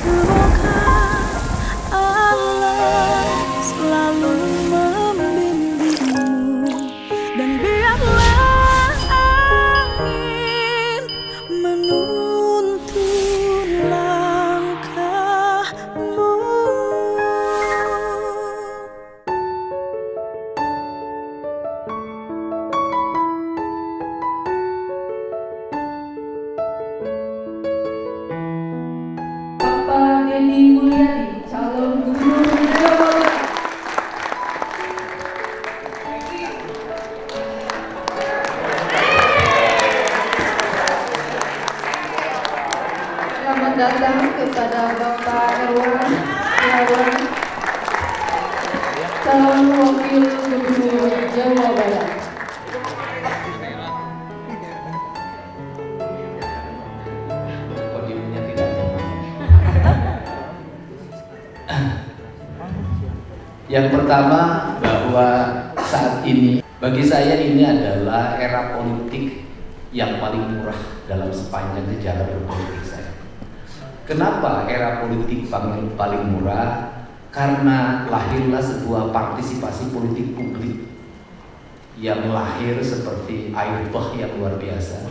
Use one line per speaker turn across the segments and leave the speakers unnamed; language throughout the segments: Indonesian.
Semoga Allah selalu membimbingmu, dan biarlah angin menuntun langkahmu.
Bapak Denny Mulyadi, calon gubernur Jawa Barat. Selamat datang kepada Bapak Erwan Setiawan, calon wakil gubernur Jawa Barat.
Podiumnya tidak nyaman. Yang pertama, bahwa saat ini bagi saya ini adalah era politik yang paling murah dalam sepanjang sejarah berpolitik saya. Kenapa era politik paling murah? Karena lahirlah sebuah partisipasi politik publik yang lahir seperti air bah yang luar biasa,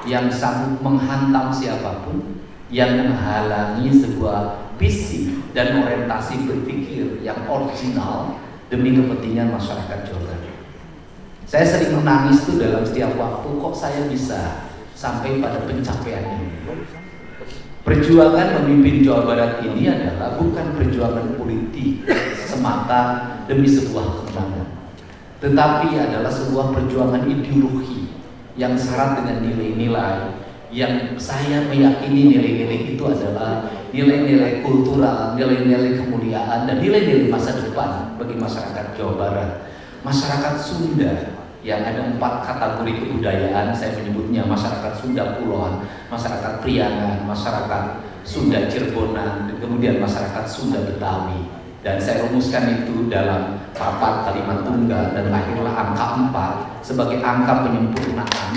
yang sanggup menghantam siapapun, yang menghalangi sebuah visi dan orientasi berpikir yang original demi kepentingan masyarakat Jawa Barat. Saya sering menangis tuh dalam setiap waktu, kok saya bisa sampai pada pencapaian ini. Perjuangan memimpin Jawa Barat ini adalah bukan perjuangan politik semata demi sebuah kemenangan, tetapi adalah sebuah perjuangan ideologi yang syarat dengan nilai-nilai yang saya meyakini nilai-nilai itu adalah nilai-nilai kultural, nilai-nilai kemuliaan, dan nilai-nilai masa depan bagi masyarakat Jawa Barat. Masyarakat Sunda yang ada 4 kategori kebudayaan, saya menyebutnya masyarakat Sunda Kulon, masyarakat Priangan, masyarakat Sunda Cirebonan, dan kemudian masyarakat Sunda Betawi. Dan saya rumuskan itu dalam papat kalimat tunggal, dan lahirlah angka 4 sebagai angka penyempurnaan.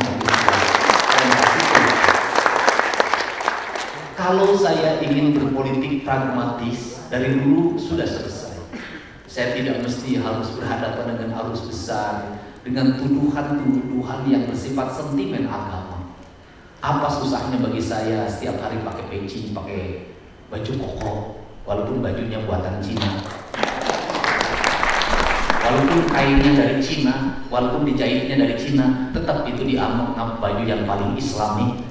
Kalau saya ingin berpolitik pragmatis, dari dulu sudah selesai. Saya tidak mesti harus berhadapan dengan arus besar, dengan tuduhan-tuduhan yang bersifat sentimen agama. Apa susahnya bagi saya setiap hari pakai peci, pakai baju koko, walaupun bajunya buatan Cina, walaupun kainnya dari Cina, walaupun dijahitnya dari Cina, tetap itu dianggap baju yang paling Islami.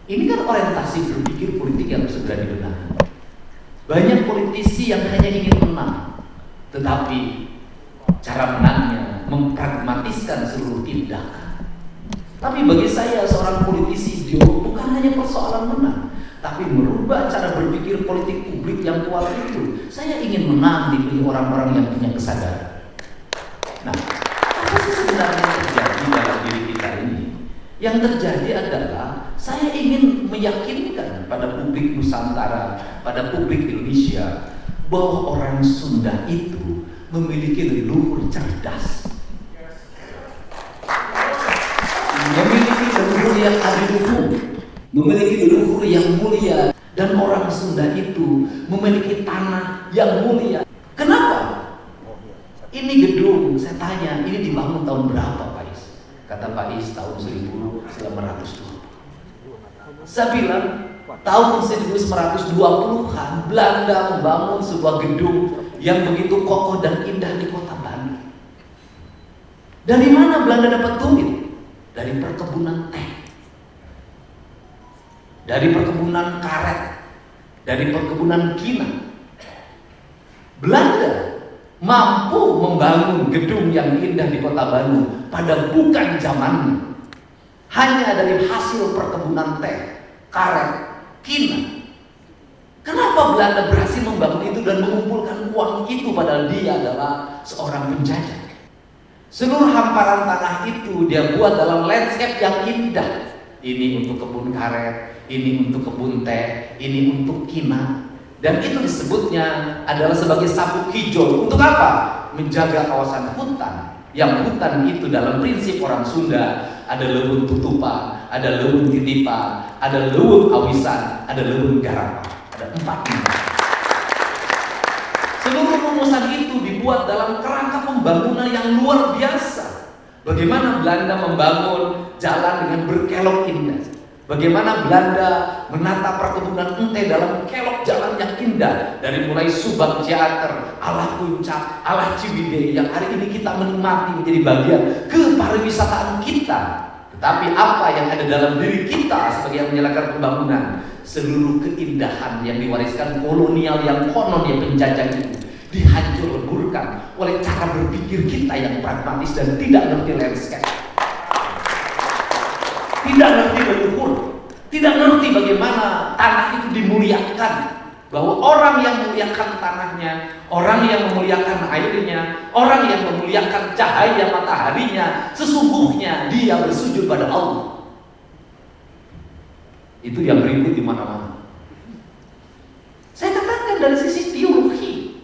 Ini kan orientasi berpikir politik yang segera dibenahi. Banyak politisi yang hanya ingin menang, tetapi cara menangnya mempragmatiskan seluruh tindakan. Tapi bagi saya seorang politisi ideolog bukan hanya persoalan menang, tapi merubah cara berpikir politik publik yang kuat itu. Saya ingin menang dipilih orang-orang yang punya kesadaran. Nah, apa sih sebenarnya yang terjadi dalam diri kita ini? Yang terjadi adalah saya ingin meyakinkan pada publik Nusantara, pada publik Indonesia, bahwa orang Sunda itu memiliki leluhur cerdas, memiliki leluhur yang adiluhung, memiliki leluhur yang mulia, dan orang Sunda itu memiliki tanah yang mulia. Kenapa? Ini gedung, saya tanya, ini dibangun tahun berapa, Pak Is? Kata Pak Is, tahun 1920. Saya bilang, tahun 1920-an Belanda membangun sebuah gedung yang begitu kokoh dan indah di kota Bandung. Dari mana Belanda dapat duit? Dari perkebunan teh, dari perkebunan karet, dari perkebunan kina. Belanda mampu membangun gedung yang indah di kota Bandung pada bukan zamannya, hanya dari hasil perkebunan teh, karet, kina. Kenapa Belanda berhasil membangun itu dan mengumpulkan uang itu padahal dia adalah seorang penjajah? Seluruh hamparan tanah itu dia buat dalam landscape yang indah. Ini untuk kebun karet, ini untuk kebun teh, ini untuk kina. Dan itu disebutnya adalah sebagai sabuk hijau. Untuk apa? Menjaga kawasan hutan. Yang hutan itu dalam prinsip orang Sunda ada lewung tutupan, ada lewung titipan, ada lewung awisan, ada lewung garapan. Ada keempatnya. Seluruh rumusan itu dibuat dalam kerangka pembangunan yang luar biasa. Bagaimana Belanda membangun jalan dengan berkelok indah. Bagaimana Belanda menata perkebunan ente dalam kelok jalan yang indah. Dari mulai Subang Teater, ala Puncak, ala Ciwidey yang hari ini kita menikmati menjadi bagian kepariwisataan kita. Tetapi apa yang ada dalam diri kita sebagai yang menyalakan pembangunan? Seluruh keindahan yang diwariskan kolonial yang konon yang penjajah itu dihancur leburkan oleh cara berpikir kita yang pragmatis dan tidak ngerti landscape, tidak ngerti leluhur, tidak ngerti bagaimana tanah itu dimuliakan, bahwa orang yang memuliakan tanahnya, orang yang memuliakan airnya, orang yang memuliakan cahaya mataharinya, sesungguhnya dia bersujud pada Allah. Itu yang berikut di mana-mana. Saya katakan dari sisi teologi,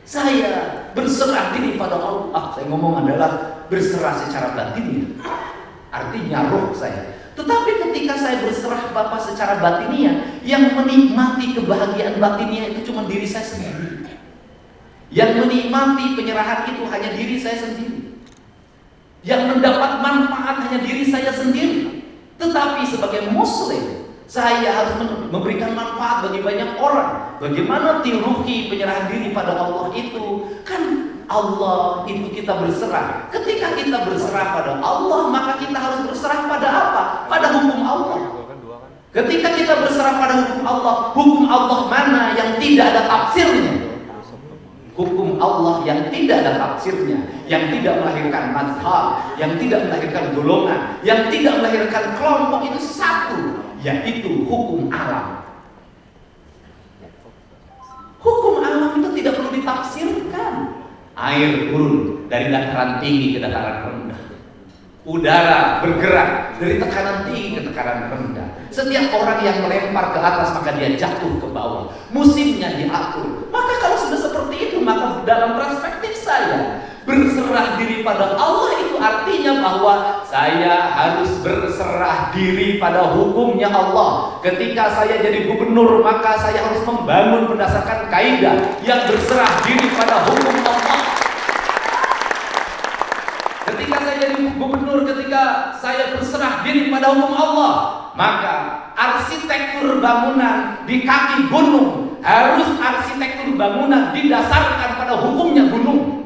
saya berserah diri pada Allah. Saya ngomong adalah berserah secara batinnya, artinya roh saya. Tetapi ketika saya berserah Bapak secara batinnya, yang menikmati kebahagiaan batinnya itu cuma diri saya sendiri. Yang menikmati penyerahan itu hanya diri saya sendiri. Yang mendapat manfaat hanya diri saya sendiri. Tetapi sebagai Muslim, saya harus memberikan manfaat bagi banyak orang. Bagaimana teologi penyerahan diri pada Allah itu? Kan Allah itu kita berserah. Ketika kita berserah pada Allah, maka kita harus berserah pada apa? Pada hukum Allah. Ketika kita berserah pada hukum Allah mana yang tidak ada tafsirnya? Hukum Allah yang tidak ada tafsirnya, yang tidak melahirkan mazhab, yang tidak melahirkan golongan, yang tidak melahirkan kelompok, itu satu, yaitu hukum alam. Hukum alam itu tidak perlu ditafsirkan. Air turun dari dataran tinggi ke dataran rendah. Udara bergerak dari tekanan tinggi ke tekanan rendah. Setiap orang yang melempar ke atas maka dia jatuh ke bawah. Musimnya diatur. Maka kalau sudah seperti itu, maka dalam perspektif saya, berserah diri pada Allah itu artinya bahwa saya harus berserah diri pada hukumnya Allah. Ketika saya jadi gubernur, maka saya harus membangun berdasarkan kaidah yang berserah diri pada hukum Allah. Ketika saya jadi gubernur, ketika saya berserah diri pada hukum Allah, maka arsitektur bangunan di kaki gunung harus arsitektur bangunan didasarkan pada hukumnya gunung.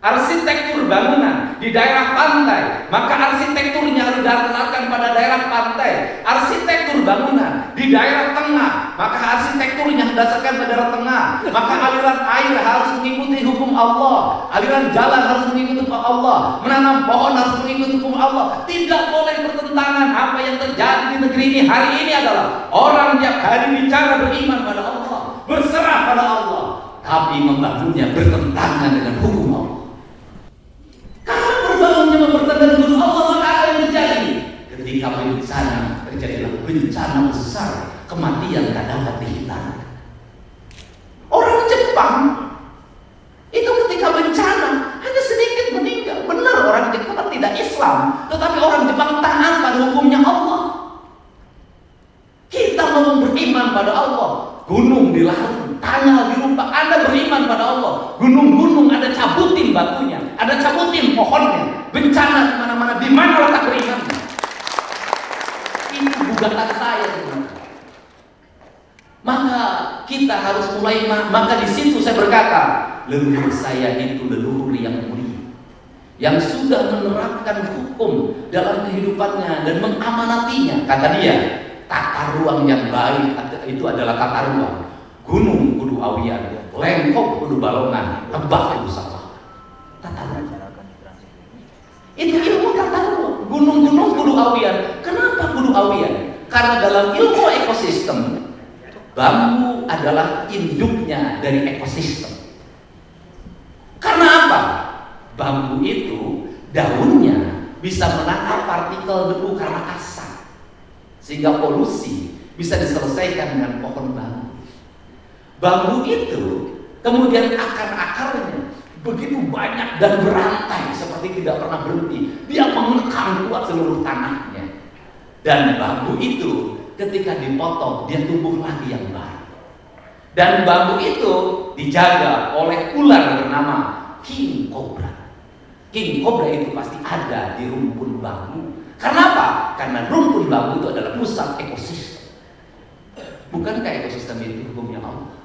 Arsitektur bangunan di daerah pantai, maka arsitekturnya harus didasarkan pada daerah pantai. Arsitektur bangunan di daerah tengah, maka arsitekturnya didasarkan pada daerah tengah. Maka aliran air harus mengikuti hukum Allah, aliran jalan harus mengikuti hukum Allah, menanam pohon harus mengikuti hukum Allah. Tidak boleh bertentangan. Apa yang terjadi di negeri ini hari ini adalah orang tiap hari bicara beriman pada Allah, berserah pada Allah, tapi membangunnya bertentangan dengan hukum Allah. Kalau bertentangan dengan Allah, maka apa yang terjadi? Ketika bencana, terjadilah bencana besar, kematian tak dapat dihitung. Orang Jepang itu ketika bencana hanya sedikit meninggal. Benar, orang Jepang tidak Islam, tetapi orang Jepang taat pada hukumnya Allah. Kita mau beriman pada Allah, gunung dilarung, tanah dirubah. Anda beriman pada Allah, gunung-gunung ada cabutin batunya, ada cabutin pohonnya, bencana di mana-mana. Di mana letak beriman? Itu gugatan saya, teman. Maka kita harus mulai. Maka di situ saya berkata, leluhur saya itu leluhur yang mulia, yang sudah menerapkan hukum dalam kehidupannya dan mengamanatinya. Kata dia, tata ruang yang baik itu adalah tata ruang. Gunung kudu awian, lengkok kudu balongan, tebak kudu sawah. Tata ruang. Itu ilmu tata ruang. Gunung-gunung kudu awian. Kenapa kudu awian? Karena dalam ilmu ekosistem, bambu adalah induknya dari ekosistem. Karena apa? Bambu itu daunnya bisa menangkap partikel debu karena asap, sehingga polusi bisa diselesaikan dengan pohon bambu. Bambu itu kemudian akar-akarnya begitu banyak dan berantai seperti tidak pernah berhenti. Dia mengekang kuat seluruh tanahnya. Dan bambu itu ketika dipotong dia tumbuh lagi yang baru. Dan bambu itu dijaga oleh ular bernama King Cobra. King Cobra itu pasti ada di rumpun bambu. Karena apa? Karena rumpun bambu itu adalah pusat ekosistem. Bukankah ekosistem itu hukumnya Allah?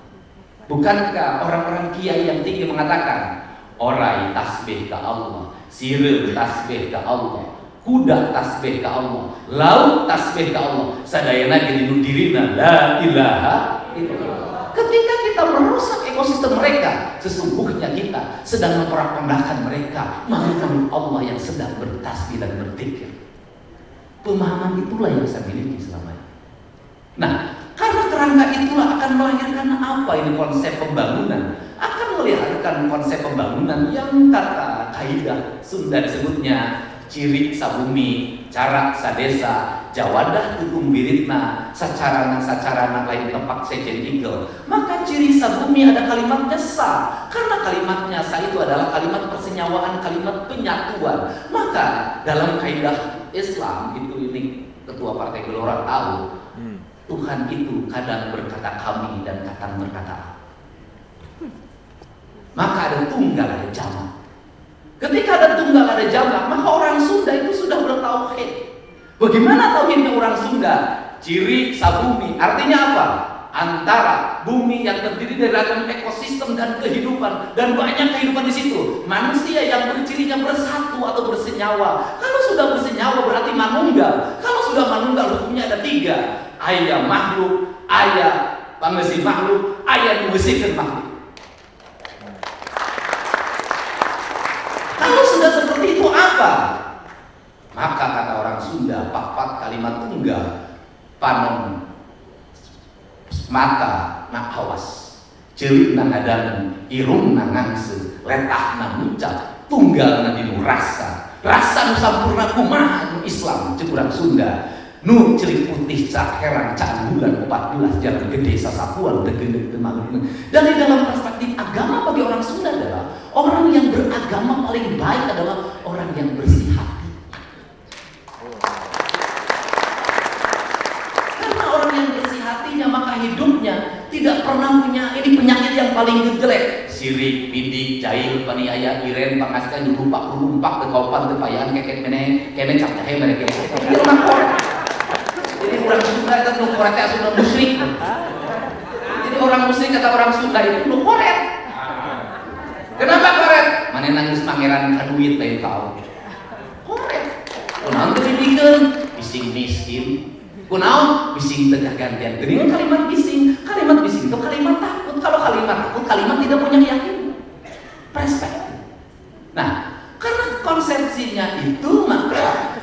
Bukankah orang-orang kiai yang tinggi mengatakan orai tasbih ke Allah, sireu tasbih ke Allah, kuda tasbih ke Allah, laut tasbih ke Allah, sadayana gini nudirina la ilaha illallah. Ketika kita merusak ekosistem mereka, sesungguhnya kita sedang memperak-pendahkan mereka makhluk Allah yang sedang bertasbih dan berzikir. Pemahaman itulah yang saya miliki selama ini. Nah, karena kerangka itulah akan melahirkan apa ini konsep pembangunan? Akan melahirkan konsep pembangunan yang kata kaidah Sunda disebutnya ciri sabumi, cara sadesa, jawadah tutung biritna, sacarana lain tempat sejen igel. Maka ciri sabumi ada kalimatnya sa, karena kalimatnya sa itu adalah kalimat persenyawaan, kalimat penyatuan. Maka dalam kaidah Islam itu ini ketua Partai Gelora tahu Tuhan itu kadang berkata kami dan kadang berkata aku. Maka ada tunggal, ada jamak. Ketika ada tunggal, ada jamak, maka orang Sunda itu sudah bertauhid. Bagaimana tauhidnya orang Sunda? Ciri sabumi, artinya apa? Antara bumi yang terdiri dari ragam ekosistem dan kehidupan, dan banyak kehidupan di situ. Manusia yang bercirinya bersatu atau bersenyawa. Kalau sudah bersenyawa berarti manunggal. Kalau sudah manunggal hukumnya ada 3. Ayah makhluk, ayah pangesi makhluk, ayah mengesikan makhluk. Kalau sudah seperti itu apa? Maka kata orang Sunda, papat kalimat tunggal, panon mata nak awas, celik na ngadangan, irung na ngangse, letah na ngucap, tunggal na dinu rasa nu sampurna kumaha nu Islam cekurang Sunda. Nu celik putih cak herang cak bulan 14 jalan gede sasapuan tegede temalung. Dan di dalam perspektif agama bagi orang Sunda adalah orang yang beragama paling baik adalah orang yang bersih hati. Karena orang yang bersih hatinya maka hidupnya tidak pernah punya ini penyakit yang paling jelek. Sirik, bidik, jahil, paniaya, iren, pangaskan, lumpak, tekaupan, tepayaan, keket, kene cap jahe mereka. Dia orang korek. Jadi orang Sunda itu nu korek sudah musyrik. Jadi orang musyrik kata orang Sunda itu nu korek. Kenapa korek? Mana nangis pangeran kaduit lain tahu. Korek. Kunaon teu dibikeun? Bising miskin. Kunaon? Bising teu gantian. Geuning kalimat bising. Kalimat bising itu kalimat takut. Kalau kalimat takut, kalimat tidak punya keyakinan. Perspektif. Nah, karena konsepsinya itu maka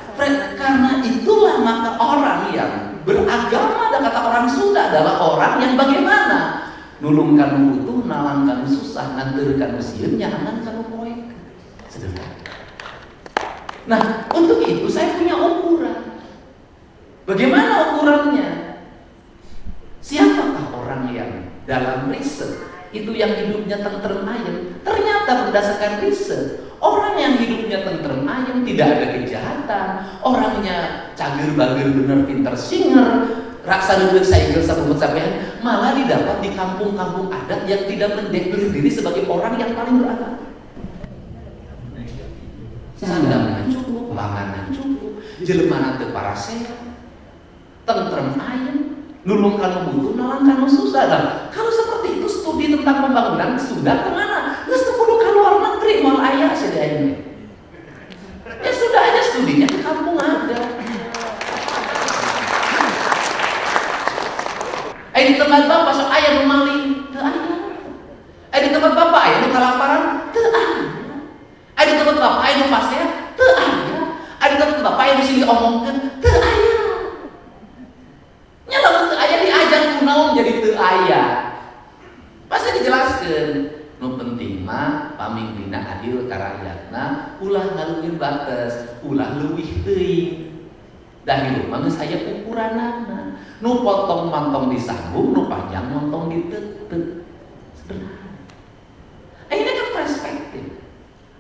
karena itulah maka orang yang beragama dan kata orang Sunda adalah orang yang bagaimana? Nulungkan butuh, nalangkan susah, nganterkan sieun, nyahangan poek. Sederhana. Nah, untuk itu saya punya ukuran. Bagaimana ukurannya? Siapakah orang yang dalam riset itu yang hidupnya tentrem ayem? Ternyata berdasarkan riset, orang yang hidupnya tentrem ayem tidak ada kejahatan, orangnya cager-bager bener pinter singer, raksa duduk saigel sabubut sampean, malah didapat di kampung-kampung adat yang tidak mendeklar diri sebagai orang yang paling beragama. Sandangna cukup, panganan cukup, jelema teu parasea, tentrem ayem, nulung kanu butuh, nalang kanu susah. Nah, kalau seperti itu studi tentang pembangunan sudah kemana? Geus teu kudu ka luar negeri moal aya sedianya. Ya sudah aja studinya di kampung ada. Di tempat bapak sok aya nu maling, teu aya. Di tempat bapak aya nu kalaparan, teu aya. Di tempat bapak aya nu pasea, teu aya. Di tempat bapak aya nu sing diomongkeun, teu aya. Nya lamun teu aya diajar kunaon jadi teu aya. Pasti dijelaskeun. Nu penting mah pamimpinna adil ka rakyatna, ulah ngaluin bates, ulah leuwih teuing. Dahulu mah geus aya ukuranana. Nu potong mantong disambung, nu panjang mantong diteuteup. Sederhana. Ini kan perspektif.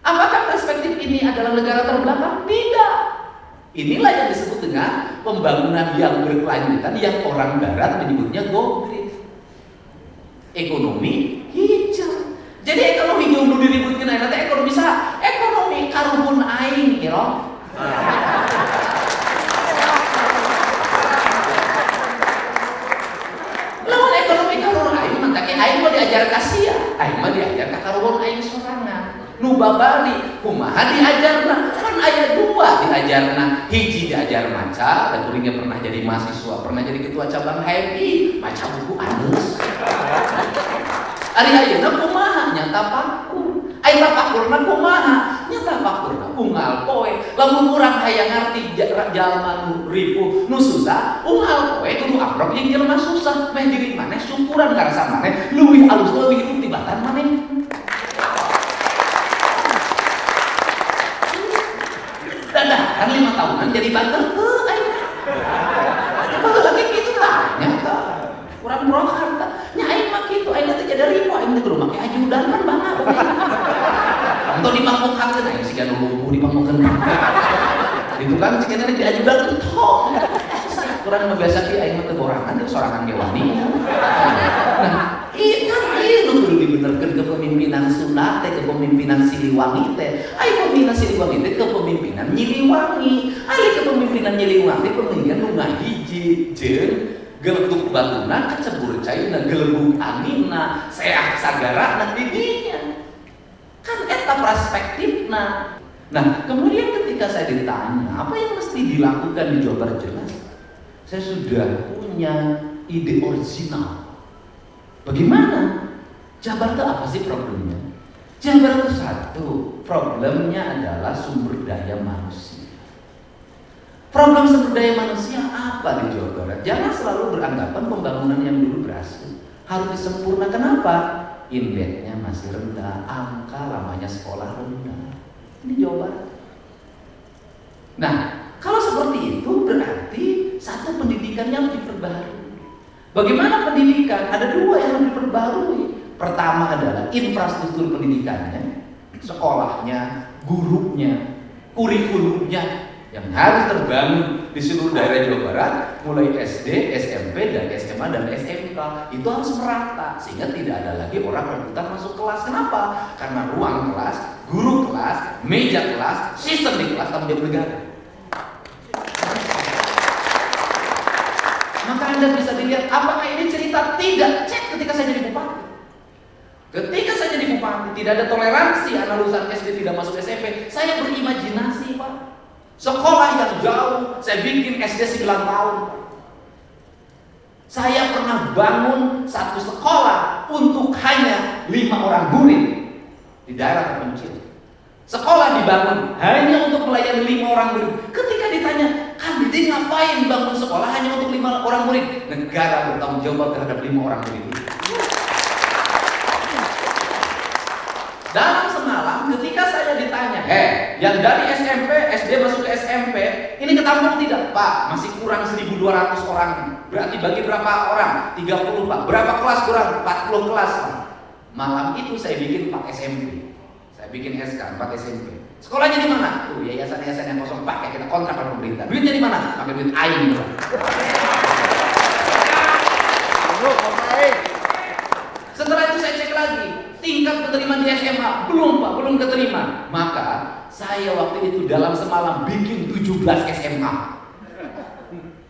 Apakah perspektif ini adalah negara terbelakang? Tidak. Inilah yang disebut dengan pembangunan yang berkelanjutan yang orang barat menyebutnya go green. Ekonomi hijau. Jadi ekonomi hijau dulu diributkan nanti ekonomi bisa ekonomi karbon aing ya. Lawan ekonomi karbon aing mantake aing mah diajar kasia, aing mah diajar ka karbon aing sorangan. Nu babari kumaha diajarna kan aya dua diajarna, hiji diajar maca dan kuringnya pernah jadi mahasiswa, pernah jadi ketua cabang HMI, maca buku alus. Ari ayeuna kumaha nyata pakur. Ai pakurna kumaha nyata pakurna unggal poe. Lamun urang aya ngarti jalma nu ripuh nu susah, unggal poe kudu amrok jeung jelema susah. Meh diri maneh syukuran ngarasa maneh leuwih alus leuwih hidup tibatan maneh. Dadakan 5 tahunan jadi banter teu aing. Kalau lagi gitu tanya ka. Urang Purwakarta, nya aing mah kitu, aing teh jadi ripo, aing teh kudu make ajudan kan bangga. Untuk dipangmukakeun aing siga nu lugu dipangmukakeun. Itu kan sikana di ajudan tong. Urang mah biasa ki aing mah teu borangan teh sorangan ge wani. Nah, ieu kudu dibenerkeun kepemimpinan Sunda teh, kepemimpinan Siliwangi teh. Ai pemimpinan Siliwangi teh kepemimpinan Nyiliwangi. Ai kepemimpinan Nyiliwangi pemimpinan nu ngahiji jeung geleduk batuna kecebur cairna gelebuk anginna seah sagarana didinya kan eta perspektifna. Nah kemudian ketika saya ditanya apa yang mesti dilakukan di Jawa Barat, jelas saya sudah punya ide original. Bagaimana Jabar itu apa sih problemnya? Jabar itu satu, problemnya adalah sumber daya manusia. Problem sumber daya manusia apa di Jawa Barat? Jangan selalu beranggapan pembangunan yang dulu berhasil harus disempurnakan. Kenapa? Indeksnya masih rendah, angka lamanya sekolah rendah di Jawa Barat. Nah, kalau seperti itu berarti satu, pendidikan yang harus diperbarui. Bagaimana pendidikan? Ada dua yang harus diperbarui. Pertama adalah infrastruktur pendidikannya, sekolahnya, gurunya, kurikulumnya yang harus terbangun di seluruh daerah Jawa Barat, mulai SD, SMP, dan SMA dan SMK itu harus merata sehingga tidak ada lagi orang rebutan masuk kelas. Kenapa? Karena ruang kelas, guru kelas, meja kelas, sistem di kelas tanggung jawab negara. Maka Anda bisa dilihat apakah ini cerita? Tidak. Cek ketika saya jadi bupati. Ketika saya jadi bupati tidak ada toleransi anak lulusan SD tidak masuk SMP. Saya berimajinasi, Pak. Sekolah yang jauh, saya bikin SD 9 tahun. Saya pernah bangun satu sekolah untuk hanya 5 orang murid di daerah terpencil. Sekolah dibangun hanya untuk melayani 5 orang murid. Ketika ditanya, kan Dede ngapain bangun sekolah hanya untuk 5 orang murid? Negara bertanggung jawab terhadap 5 orang murid itu. Dalam semalam ketika saya ditanya, yang dari SMP, SD masuk ke SMP, ini ketampung tidak? Pak, masih kurang 1.200 orang. Berarti bagi berapa orang? 30 Pak. Berapa kelas kurang? 40 kelas Pak. Malam itu saya bikin 4 SMP. Saya bikin SK 4 SMP. Sekolahnya di mana? Tuh, yayasan-yayasan yang kosong pakai kita kontrak sama pemerintah. Duitnya di mana? Pakai duit aing. Setelah itu saya cek lagi, tingkat keterima di SMA belum Pak, belum keterima. Maka saya waktu itu dalam semalam bikin 17 SMA.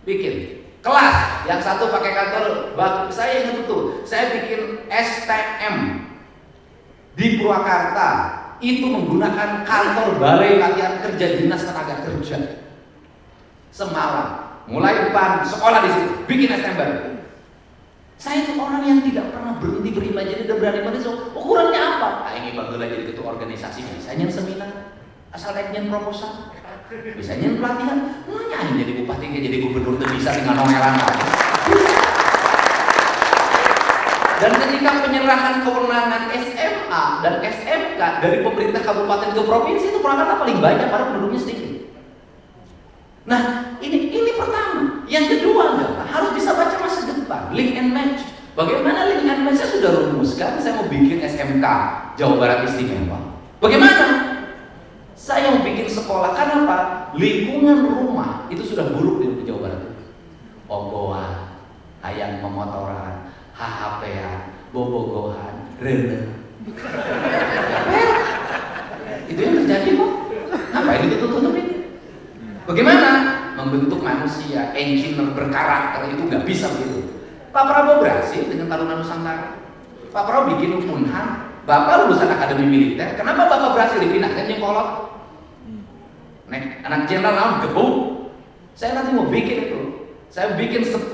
Bikin kelas, yang satu pakai kantor, saya ingat betul, saya bikin STM di Purwakarta, itu menggunakan kantor balai latihan kerja dinas tenaga kerja. Semalam, mulai depan sekolah di situ, bikin STM baru. Saya itu orang yang tidak pernah berhenti berimajinasi dan berani menulis. Ukurannya apa? Ini bagus jadi ketua organisasi, bisanya seminar, asal nyen proposal, bisanya pelatihan. Nanya jadi bupati, jadi gubernur itu bisa dengan nomelan. Dan ketika penyerahan kewenangan SMA dan SMK dari pemerintah kabupaten ke provinsi itu Purwakarta paling banyak, padahal penduduknya sedikit. Nah, ini pertama. Yang kedua adalah harus bisa baca masa depan, link and match. Bagaimana link and match? Saya sudah rumuskan, saya mau bikin SMK Jawa Barat Istimewa. Bagaimana? Saya mau bikin sekolah, kenapa? Lingkungan rumah itu sudah buruk di Jawa Barat. Ogohan, ayam pemotoran, HHP-an, bobogohan, rene. Itu yang terjadi kok. Ngapain ditutup-tutupin? Bagaimana membentuk manusia, engineer berkarakter itu nggak bisa begitu. Pak Prabowo berhasil dengan Taruna Nusantara. Pak Prabowo bikin Unhan. Bapak lulusan akademi militer. Kenapa Bapak berhasil dipindahkan Jengkolot? Nek, anak jenderal lawan gebuk. Saya nanti mau bikin itu. Saya bikin 10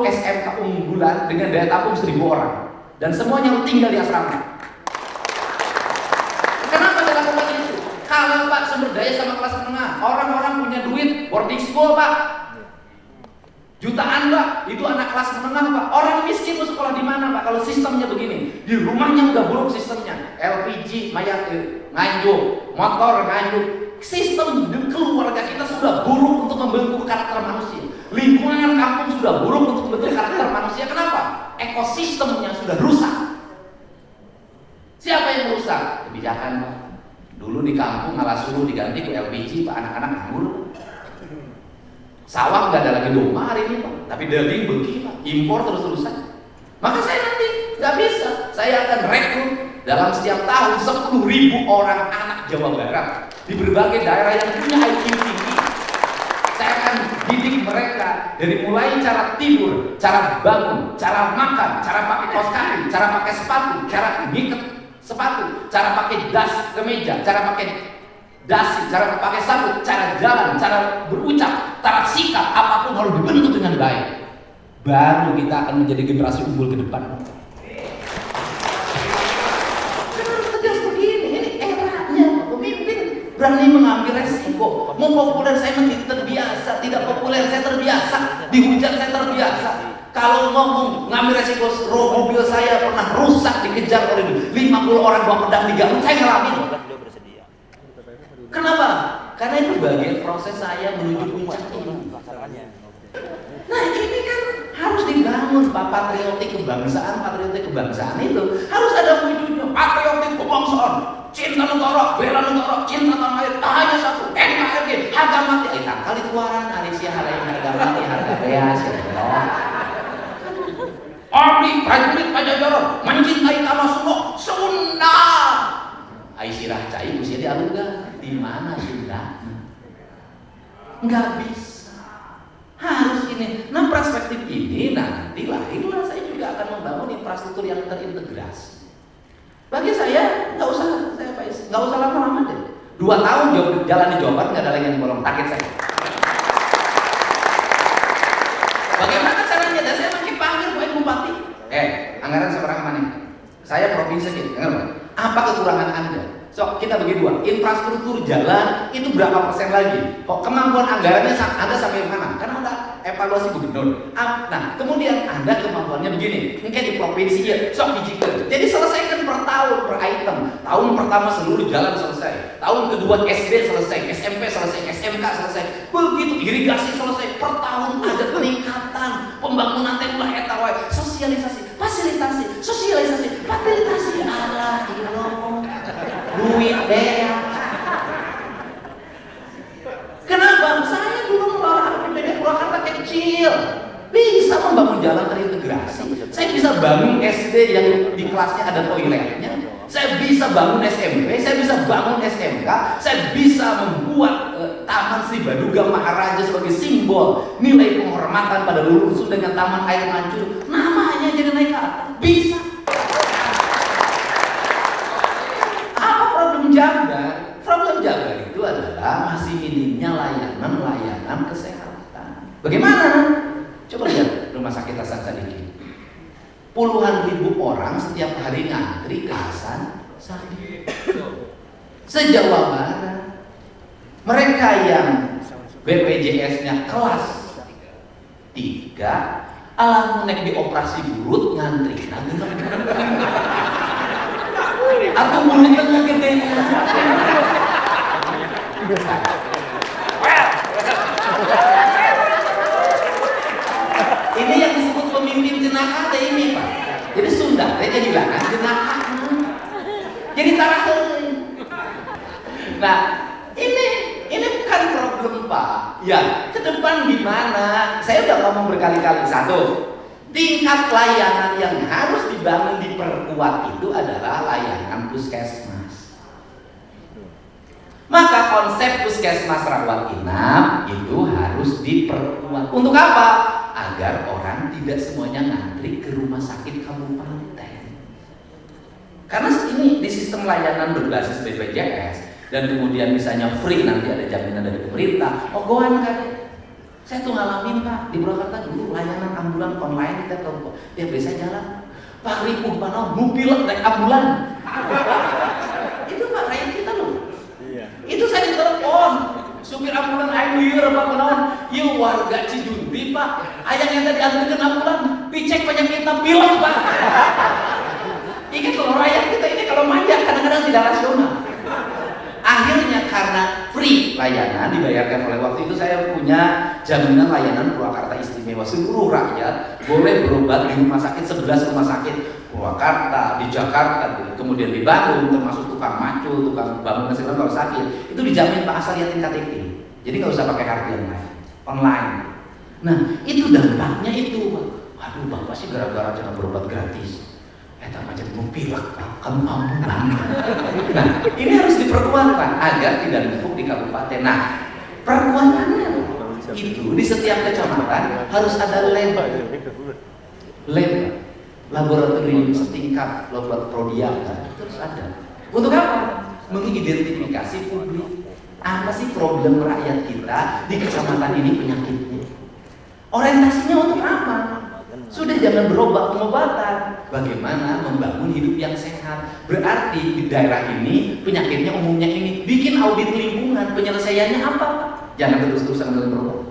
SMK unggulan dengan daya tampung 1000 orang. Dan semuanya tinggal di asrama. Kenapa saya lakukan itu? Kalau Pak sumber daya sama kelas menengah, orang-orang punya duit, boarding school Pak. Jutaan Pak, itu anak kelas menengah Pak. Orang miskin mau sekolah di mana Pak? Kalau sistemnya begini, di rumahnya udah buruk sistemnya. LPG, mayat nganjuk, motor nganjuk. Sistem di keluarga kita sudah buruk untuk membentuk karakter manusia. Lingkungan kampung sudah buruk untuk membentuk karakter manusia. Kenapa? Ekosistemnya sudah rusak. Siapa yang rusak? Kebijakan Pak. Dulu di kampung malah suruh diganti ke LPG Pak, anak-anak nganggur. Sawah nggak ada lagi domba hari ini Pak, tapi daging begini Pak, impor terus-terusan. Maka saya nanti nggak bisa. Saya akan rekrut dalam setiap tahun 10.000 orang anak Jawa Barat di berbagai daerah yang punya IQ tinggi. Saya akan didik mereka dari mulai cara tidur, cara bangun, cara makan, cara pakai kaos kaki, cara pakai sepatu, cara ngikat sepatu, cara pakai das kemeja, cara pakai dasi, cara pakai sabuk, cara jalan, cara berucap, cara sikap, apapun harus dibentuk dengan baik. Baru kita akan menjadi generasi unggul ke depan. Kenapa tegas begini? Ini eranya pemimpin berani mengambil resiko. Mau populer saya menjadi terbiasa, tidak populer saya terbiasa, dihujat saya terbiasa. Kalau ngomong ngambil resiko, mobil saya pernah rusak dikejar oleh 50 orang bawa pedang di Garut, saya ngalamin. Kenapa? Karena itu bagian proses saya menuju puncak ini. Nah ini kan harus dibangun Pak, patriotik kebangsaan itu harus ada wujudnya. Patriotik kebangsaan, cinta negara, bela negara, cinta tanah air, tak hanya satu, NKRI, harga mati. Kali tuaran, Arisia harga mati, harga beas, Abdi prajurit Pajajaran mencintai tanah Sunda. Aisyirah cai usia di Aruga. Di mana Sunda? Nggak bisa. Harus ini. Nah perspektif ini nanti lahirlah saya juga akan membangun infrastruktur yang terintegrasi. Bagi saya nggak usah lama-lama deh. 2 tahun jalan di Jawa Barat nggak ada lagi yang bolong target saya. Bagaimana caranya? Dan saya makin panggil Pak Bupati. Anggaran seberapa mana? Saya provinsi gitu. Apa kekurangan Anda? So, kita bagi 2. Infrastruktur jalan itu berapa persen lagi? Kok kemampuan anggarannya Anda sampai mana? Karena Anda evaluasi gubernur. Nah, kemudian Anda kemampuannya begini. Mungkin di provinsi ya, sok dijikan. Jadi selesaikan per tahun, per item. Tahun pertama seluruh jalan selesai. Tahun kedua SD selesai, SMP selesai, SMK selesai. Begitu irigasi selesai. Per tahun ada peningkatan pembangunan tembak etawai, sosialisasi, fasilitasi, sosialisasi, fasilitasi. Allah duit deh. Kenapa? Saya dulu mengelola APBD Purwakarta kecil, bisa membangun jalan terintegrasi. Saya bisa bangun SD yang di kelasnya ada toiletnya. Saya bisa bangun SMP, saya bisa bangun SMK, saya bisa membuat Taman Sri Baduga Maharaja sebagai simbol nilai penghormatan pada leluhur dengan Taman Air Mancur. Namanya jadi naik ke atas. Bisa. Problem jaga itu adalah masih minimnya layanan kesehatan. Bagaimana? Coba lihat rumah sakit Hasan Sadikin. Puluhan ribu orang setiap hari ngantri ke Hasan Sadikin. Se-Jawa Barat. Mereka yang BPJS-nya kelas 3, alam nek dioperasi burut ngantri. Atau mulutnya gede. Ini yang disebut pemimpin jenaka ini Pak. Jadi Sunda, mereka juga kan jenaka. Jadi tarahin. Nah, ini bukan problem Pak. Ya, ke depan gimana? Saya udah ngomong berkali-kali. Satu, tingkat layanan yang harus dibangun diperkuat itu adalah layanan puskesmas. Maka konsep puskesmas rawat inap itu harus diperkuat. Untuk apa? Agar orang tidak semuanya ngantri ke rumah sakit kabupaten. Karena ini di sistem layanan berbasis BPJS dan kemudian misalnya free, nanti ada jaminan dari pemerintah. Ogohan kan? Saya tuh ngalamin Pak di Purwakarta dulu layanan ambulan online kita tahu dia biasa jalan. Pak Ripun Panau mobil naik ambulan. Itu Pak rakyat kita loh. Iya. Itu saya ditelepon supir ambulan air Pak Panau. Iya warga Cijunti Pak. Ayang yang tadi antarkan ambulan dicek penyakitnya pilek Pak. Ini kalau rakyat kita ini kalau manja kadang-kadang tidak rasional. Akhirnya karena free layanan dibayarkan oleh waktu itu saya punya jaminan layanan Purwakarta istimewa, seluruh rakyat boleh berobat di rumah sakit 11 rumah sakit Purwakarta, di Jakarta, kemudian di Bandung, termasuk tukang macul, tukang bangunan segala kalau sakit itu dijamin Pak asal liatin KTP, jadi nggak usah pakai kartu yang lain, online. Nah itu dampaknya itu Pak. Aduh Bapak sih gara-gara jangan berobat gratis. Eta macam pilek, kamu ambulan. Nah, ini harus diperkuat Pak agar tidak numpuk di kabupaten. Nah, perkuatannya itu di setiap kecamatan harus ada lab, laboratorium setingkat laboratorium terus ada. Untuk apa? Mengidentifikasi publik apa sih problem rakyat kita di kecamatan ini penyakitnya. Orientasinya untuk apa? Sudah jangan berobat pengobatan. Bagaimana membangun hidup yang sehat? Berarti di daerah ini penyakitnya umumnya ini. Bikin audit lingkungan, penyelesaiannya apa? Jangan terus-terusan berobat.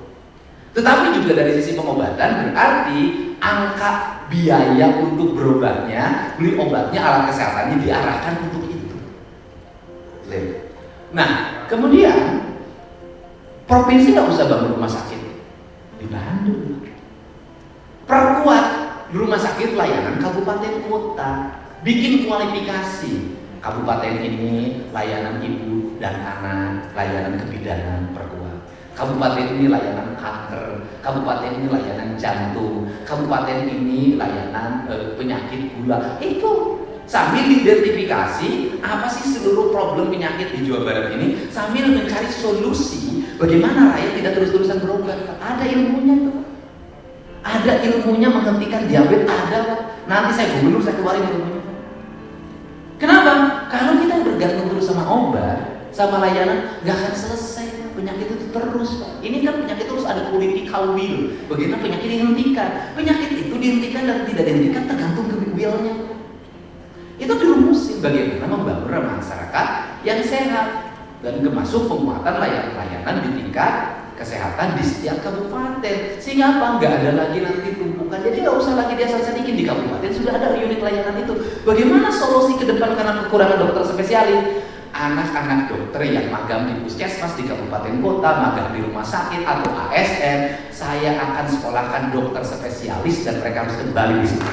Tetapi juga dari sisi pengobatan berarti angka biaya untuk berobatnya, beli obatnya, alat kesehatannya diarahkan untuk itu. Nah, kemudian provinsi nggak usah bangun rumah sakit di Bandung. Perkuat rumah sakit layanan kabupaten kota, bikin kualifikasi kabupaten ini layanan ibu dan anak, layanan kebidanan perkuat, kabupaten ini layanan kanker, kabupaten ini layanan jantung, kabupaten ini layanan penyakit gula. Itu sambil diidentifikasi apa sih seluruh problem penyakit di Jawa Barat ini, sambil mencari solusi bagaimana rakyat tidak terus-terusan berobat. Ada ilmunya tuh. Ada ilmunya menghentikan diabetes, ada. Nanti saya gubernur, saya keluarin ilmunya. Kenapa? Kalau kita bergantung terus sama obat, sama layanan, nggak akan selesai penyakit itu terus. Ini kan penyakit terus ada political will. Bagaimana penyakit dihentikan? Penyakit itu dihentikan dan tidak dihentikan tergantung ke willnya. Itu dirumusin bagaimana membangun masyarakat yang sehat dan termasuk penguatan layanan di tingkat kesehatan di setiap kabupaten, sehingga apa? Nggak ada lagi nanti tumpukan. Jadi nggak usah lagi diasal-asalikin di kabupaten sudah ada unit layanan itu. Bagaimana solusi ke depan karena kekurangan dokter spesialis? Anak-anak dokter yang magang di puskesmas di kabupaten kota, magang di rumah sakit atau ASN, saya akan sekolahkan dokter spesialis dan mereka harus kembali di sini.